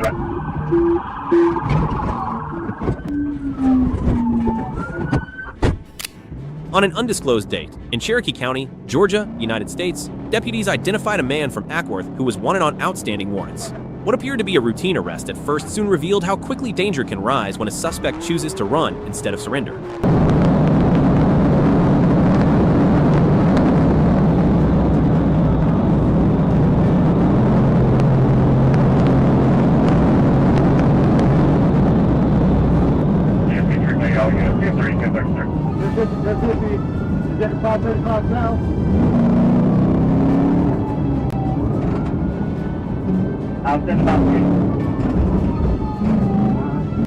right. On an undisclosed date, in Cherokee County, Georgia, United States, deputies identified a man from Ackworth who was wanted on outstanding warrants. What appeared to be a routine arrest at first soon revealed how quickly danger can rise when a suspect chooses to run instead of surrender.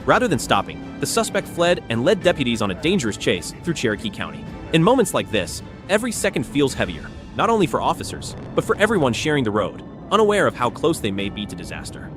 Rather than stopping, the suspect fled and led deputies on a dangerous chase through Cherokee County. In moments like this, every second feels heavier, not only for officers, but for everyone sharing the road, unaware of how close they may be to disaster.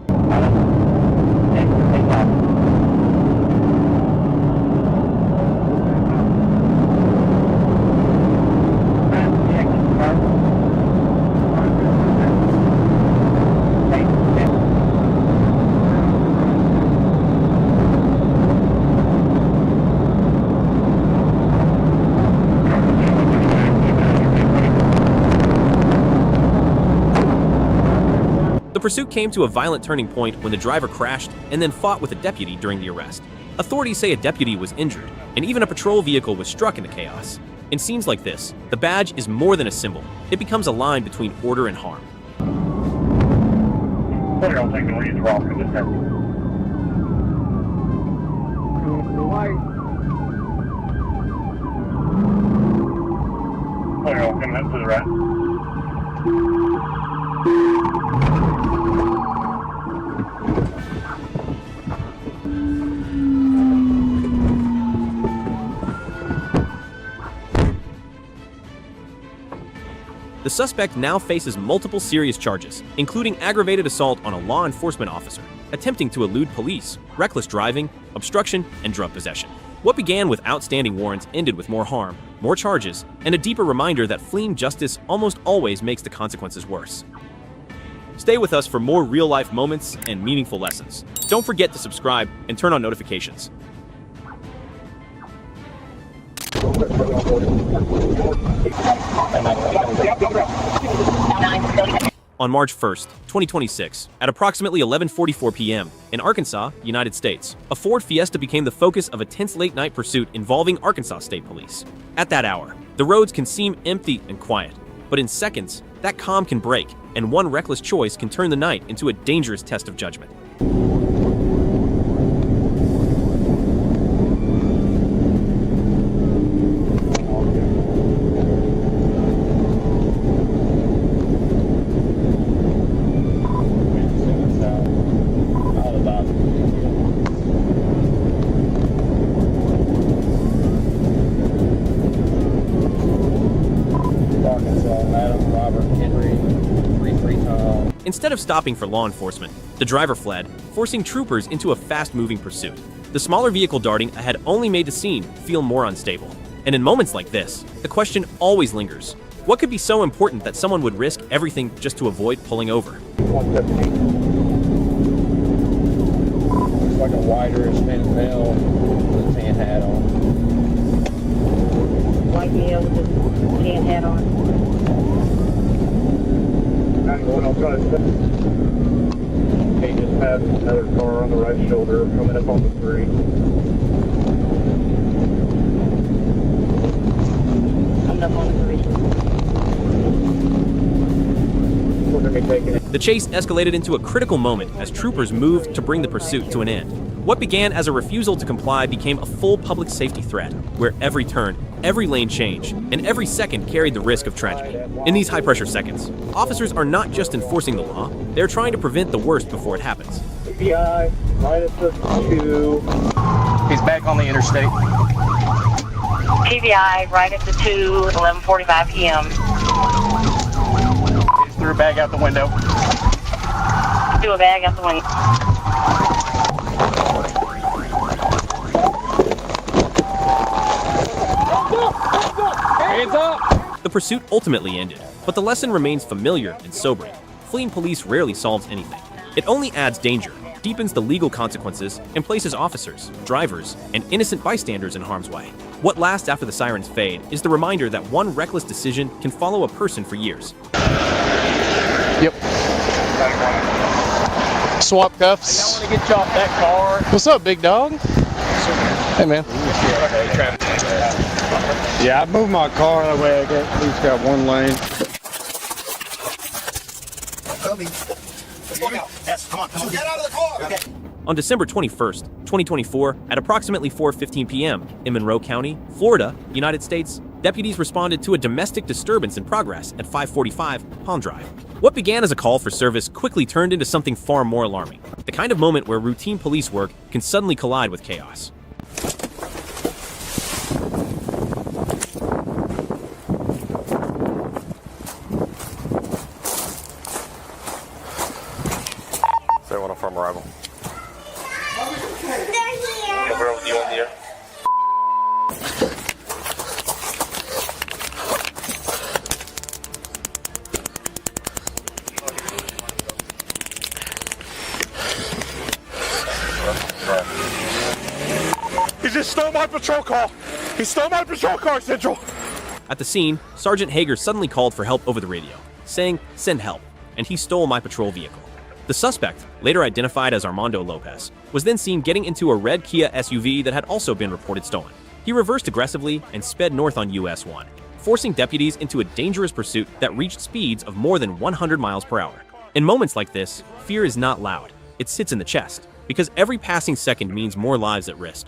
The pursuit came to a violent turning point when the driver crashed and then fought with a deputy during the arrest. Authorities say a deputy was injured, and even a patrol vehicle was struck in the chaos. In scenes like this, the badge is more than a symbol. It becomes a line between order and harm. I'll take the lead wrong for this time. Coming up to the right. The suspect now faces multiple serious charges, including aggravated assault on a law enforcement officer, attempting to elude police, reckless driving, obstruction, and drug possession. What began with outstanding warrants ended with more harm, more charges, and a deeper reminder that fleeing justice almost always makes the consequences worse. Stay with us for more real-life moments and meaningful lessons. Don't forget to subscribe and turn on notifications. On March 1st, 2026, at approximately 11:44 p.m. in Arkansas, United States, a Ford Fiesta became the focus of a tense late-night pursuit involving Arkansas State Police. At that hour, the roads can seem empty and quiet, but in seconds, that calm can break, and one reckless choice can turn the night into a dangerous test of judgment. Instead of stopping for law enforcement, the driver fled, forcing troopers into a fast-moving pursuit. The smaller vehicle darting ahead only made the scene feel more unstable. And in moments like this, the question always lingers. What could be so important that someone would risk everything just to avoid pulling over? 117. Looks like a whiter Hispanic male with a tan hat on. White male with a tan hat on. He just passed another car on the right shoulder coming up on the 3. Coming up on the 3. We're going to be taking it. The chase escalated into a critical moment as troopers moved to bring the pursuit to an end. What began as a refusal to comply became a full public safety threat, where every turn, every lane change, and every second carried the risk of tragedy. In these high-pressure seconds, officers are not just enforcing the law, they're trying to prevent the worst before it happens. TBI, right at the 2. He's back on the interstate. TBI, right at the 2 at 11:45 p.m. He threw a bag out the window. Threw a bag out the window. Hands up! The pursuit ultimately ended, but the lesson remains familiar and sobering. Fleeing police rarely solves anything. It only adds danger, deepens the legal consequences and places officers, drivers, and innocent bystanders in harm's way. What lasts after the sirens fade is the reminder that one reckless decision can follow a person for years. Yep. Swap cuffs. I want to get you off that car. What's up, big dog? Hey, man. Yeah, I moved my car that way. I got at least got one lane. Come on, get out of the car. Okay. On December 21st, 2024, at approximately 4:15 p.m. in Monroe County, Florida, United States, deputies responded to a domestic disturbance in progress at 545 Pond Drive. What began as a call for service quickly turned into something far more alarming, the kind of moment where routine police work can suddenly collide with chaos. From arrival. He just stole my patrol car. He stole my patrol car, Central. At the scene, Sergeant Hager suddenly called for help over the radio, saying, "Send help," and he stole my patrol vehicle. The suspect, later identified as Armando Lopez, was then seen getting into a red Kia SUV that had also been reported stolen. He reversed aggressively and sped north on US 1, forcing deputies into a dangerous pursuit that reached speeds of more than 100 miles per hour. In moments like this, fear is not loud. It sits in the chest, because every passing second means more lives at risk.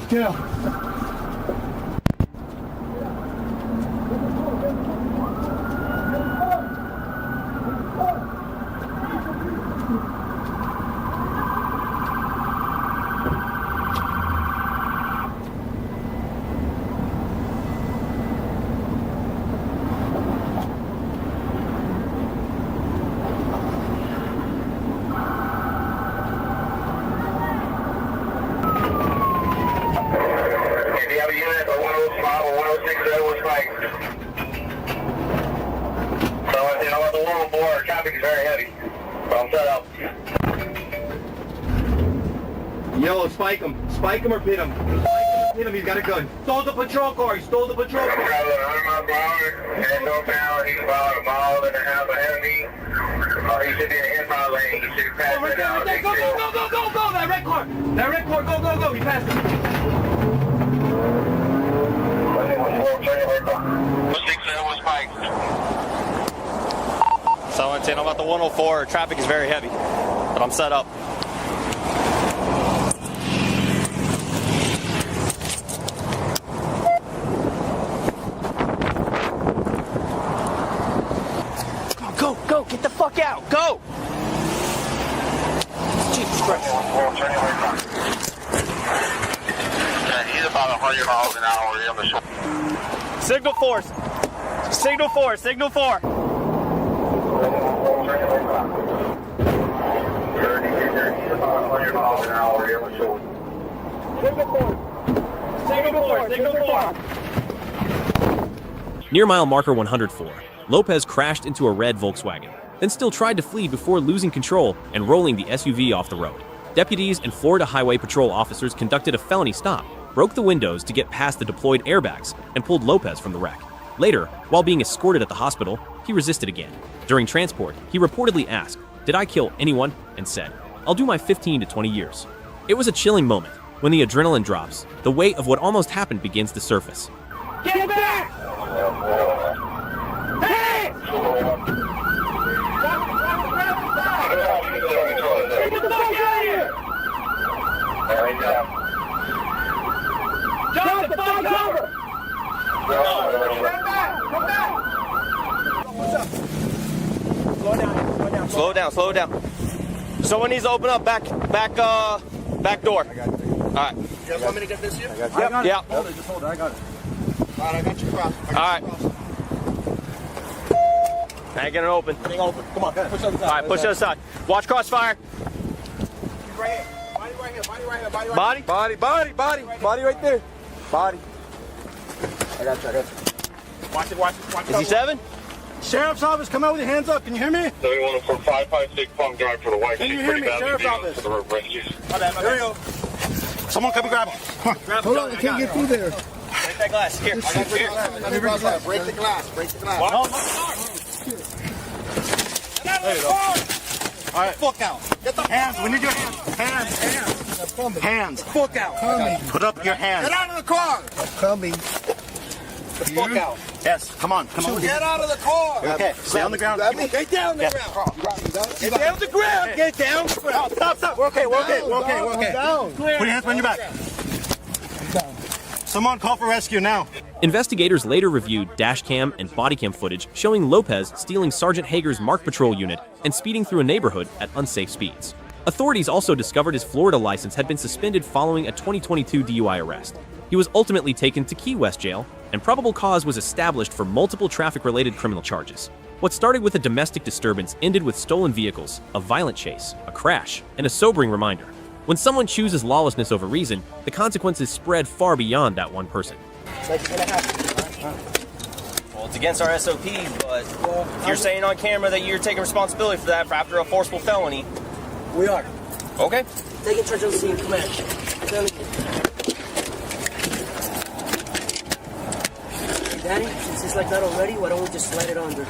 Get out. Traffic is very heavy. I'm set up. Yo, spike him. Spike him or pit him. Hit him, he's got a gun. Stole the patrol car. He stole the patrol car. Traveling 100 miles per hour and northbound. He's about a mile and a half ahead of me. He should be in the inside lane. He should be passing it out. Go, go, go, go, go, go. That red car. That red car. Go, go, go. He passed him. 167 was spiked. So I'm about the 104. Traffic is very heavy, but I'm set up. Go, go. Get the fuck out. Go. Jesus Christ. He's about 100 miles an hour on the shore. Signal 4. Signal 4. Signal 4. Near mile marker 104, Lopez crashed into a red Volkswagen, then still tried to flee before losing control and rolling the SUV off the road. Deputies and Florida Highway Patrol officers conducted a felony stop, broke the windows to get past the deployed airbags, and pulled Lopez from the wreck. Later, while being escorted at the hospital, he resisted again. During transport, he reportedly asked, "Did I kill anyone?" and said, "I'll do my 15 to 20 years." It was a chilling moment, When the adrenaline drops, the weight of what almost happened begins to surface. Get back! Hey! Get the fuck out of here! Jump the fuck over! Come back! Slow down, slow down. Someone needs to open up back door. I got it. All right. You guys want me to get this here? Yep. Yeah. Hold it, just hold it. I got it. All right, I got you crossed. All right. Now you're gonna open. Getting open. Come on, push on the side. All right, push to the side. Watch crossfire. He's right here. Body right here. Body right here. Body right Body. here. Body right there. Body. I got you. Watch it. Is he 7? Sheriff's office, come out with your hands up. Can you hear me? 714556 Palm Drive for the white. Can you hear me? Sheriff's office. For the rescues. Here we go. Someone come and grab him. Come on. Hold on, I can't get through there. Break that glass. Here. Break the glass. There you go. All right. Fuck out. Get the hands. We need your hands. Hands. Fuck out. Put up your hands. Get out of the car. Coming. Fuck out. Yes. Come on. Get out of the car. Okay. Stay on the ground. Get down the ground. Get down the ground. Get down. Stop. We're okay. Put your hands behind your back. Someone call for rescue now. Investigators later reviewed dashcam and bodycam footage showing Lopez stealing Sergeant Hager's Mark Patrol unit and speeding through a neighborhood at unsafe speeds. Authorities also discovered his Florida license had been suspended following a 2022 DUI arrest. He was ultimately taken to Key West jail, and probable cause was established for multiple traffic-related criminal charges. What started with a domestic disturbance ended with stolen vehicles, a violent chase, a crash, and a sobering reminder. When someone chooses lawlessness over reason, the consequences spread far beyond that one person. Well, it's against our SOP, but if you're saying on camera that you're taking responsibility for that for after a forcible felony. We are. Okay. Taking charge of the scene. Come on. Danny, since it's like that already, why don't we just slide it under?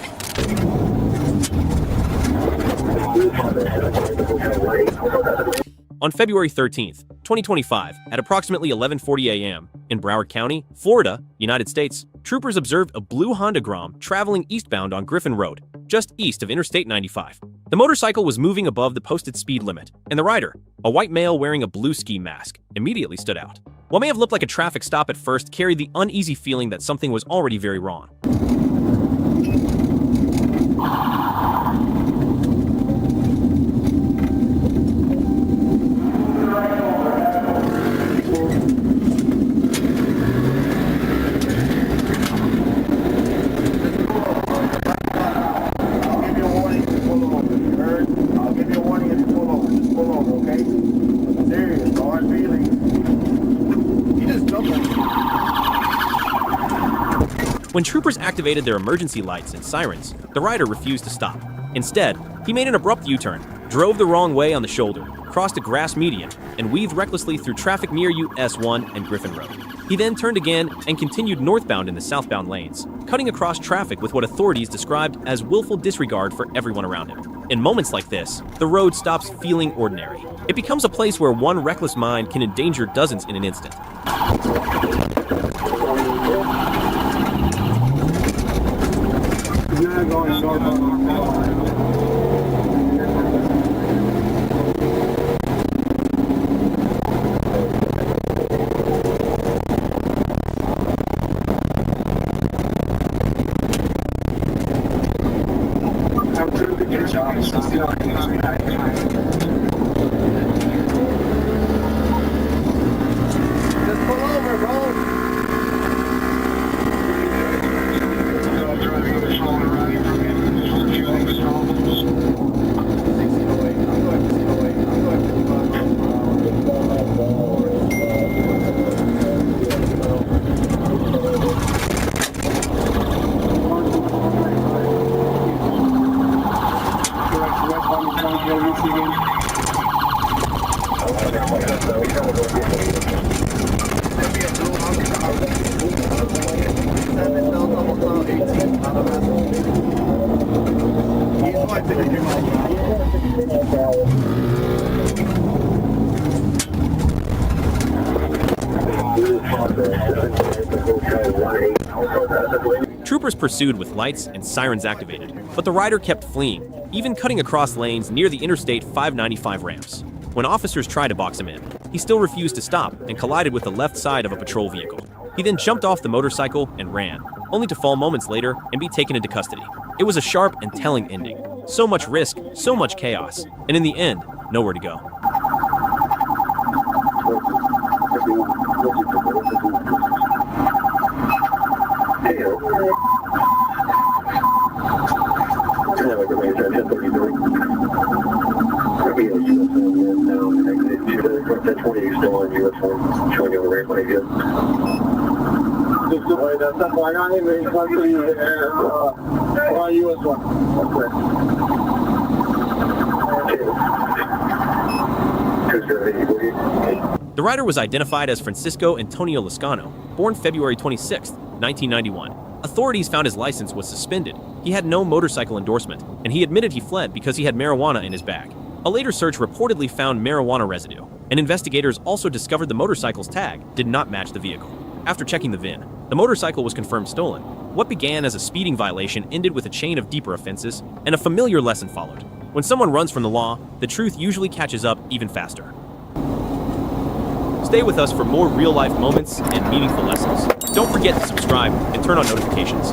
On February 13th, 2025, at approximately 11:40 a.m., in Broward County, Florida, United States, troopers observed a blue Honda Grom traveling eastbound on Griffin Road, just east of Interstate 95. The motorcycle was moving above the posted speed limit, and the rider, a white male wearing a blue ski mask, immediately stood out. What may have looked like a traffic stop at first carried the uneasy feeling that something was already very wrong. When troopers activated their emergency lights and sirens, the rider refused to stop. Instead, he made an abrupt U-turn, drove the wrong way on the shoulder, crossed a grass median, and weaved recklessly through traffic near US 1 and Griffin Road. He then turned again and continued northbound in the southbound lanes, cutting across traffic with what authorities described as willful disregard for everyone around him. In moments like this, the road stops feeling ordinary. It becomes a place where one reckless mind can endanger dozens in an instant. Troopers pursued with lights and sirens activated, but the rider kept fleeing, even cutting across lanes near the Interstate 595 ramps. When officers tried to box him in, he still refused to stop and collided with the left side of a patrol vehicle. He then jumped off the motorcycle and ran, only to fall moments later and be taken into custody. It was a sharp and telling ending. So much risk, so much chaos, and in the end, nowhere to go. The rider was identified as Francisco Antonio Lascano, born February 26, 1991. Authorities found his license was suspended. He had no motorcycle endorsement, and he admitted he fled because he had marijuana in his bag. A later search reportedly found marijuana residue, and investigators also discovered the motorcycle's tag did not match the vehicle. After checking the VIN, the motorcycle was confirmed stolen. What began as a speeding violation ended with a chain of deeper offenses, and a familiar lesson followed. When someone runs from the law, the truth usually catches up even faster. Stay with us for more real-life moments and meaningful lessons. Don't forget to subscribe and turn on notifications.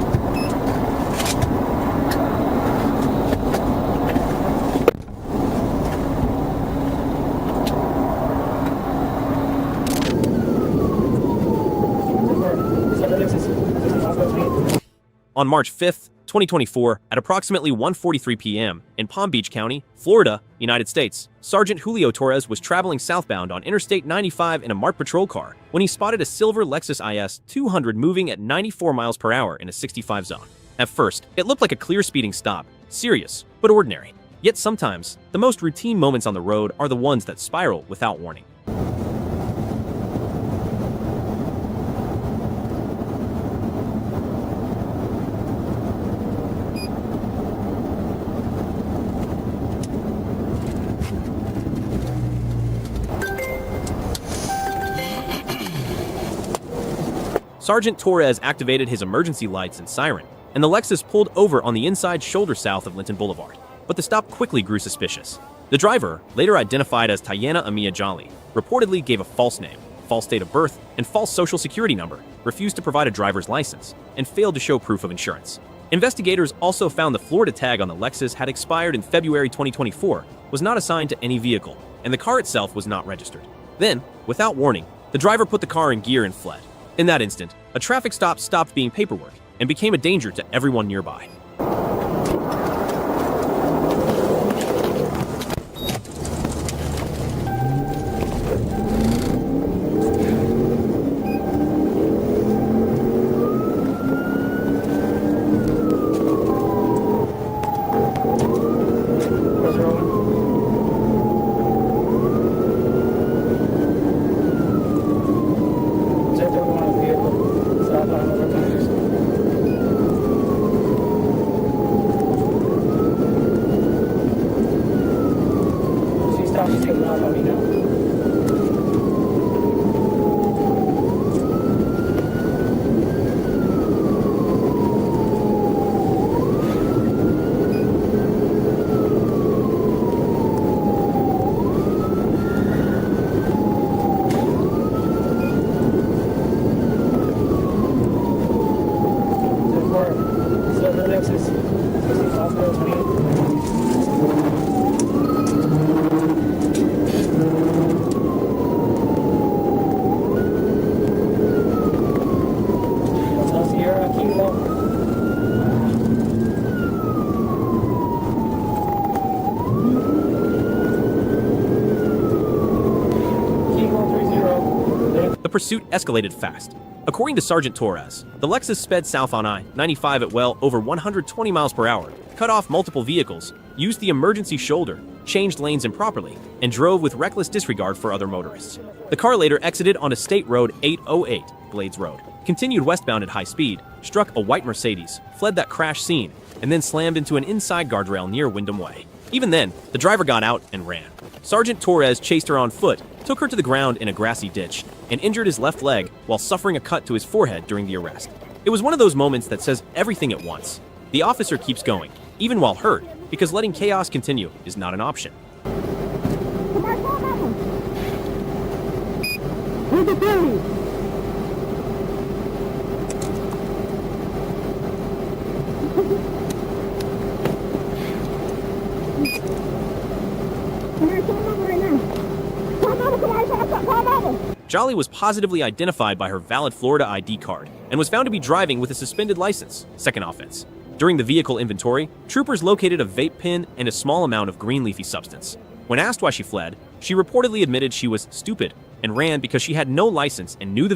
On March 5th, 2024, at approximately 1:43 p.m. in Palm Beach County, Florida, United States, Sergeant Julio Torres was traveling southbound on Interstate 95 in a marked patrol car when he spotted a silver Lexus IS 200 moving at 94 miles per hour in a 65 zone. At first, it looked like a clear speeding stop, serious, but ordinary. Yet sometimes, the most routine moments on the road are the ones that spiral without warning. Sergeant Torres activated his emergency lights and siren, and the Lexus pulled over on the inside shoulder south of Linton Boulevard. But the stop quickly grew suspicious. The driver, later identified as Tayana Amia Jolly, reportedly gave a false name, false date of birth, and false social security number, refused to provide a driver's license, and failed to show proof of insurance. Investigators also found the Florida tag on the Lexus had expired in February 2024, was not assigned to any vehicle, and the car itself was not registered. Then, without warning, the driver put the car in gear and fled. In that instant, a traffic stop stopped being paperwork and became a danger to everyone nearby. The pursuit escalated fast. According to Sergeant Torres, the Lexus sped south on I-95 at well over 120 miles per hour, cut off multiple vehicles, used the emergency shoulder, changed lanes improperly, and drove with reckless disregard for other motorists. The car later exited onto State Road 808, Glades Road, continued westbound at high speed, struck a white Mercedes, fled that crash scene, and then slammed into an inside guardrail near Wyndham Way. Even then, the driver got out and ran. Sergeant Torres chased her on foot, took her to the ground in a grassy ditch, and injured his left leg while suffering a cut to his forehead during the arrest. It was one of those moments that says everything at once. The officer keeps going, even while hurt, because letting chaos continue is not an option. Jolly was positively identified by her valid Florida ID card and was found to be driving with a suspended license, second offense. During the vehicle inventory, troopers located a vape pen and a small amount of green leafy substance. When asked why she fled, she reportedly admitted she was stupid and ran because she had no license and knew the vehicle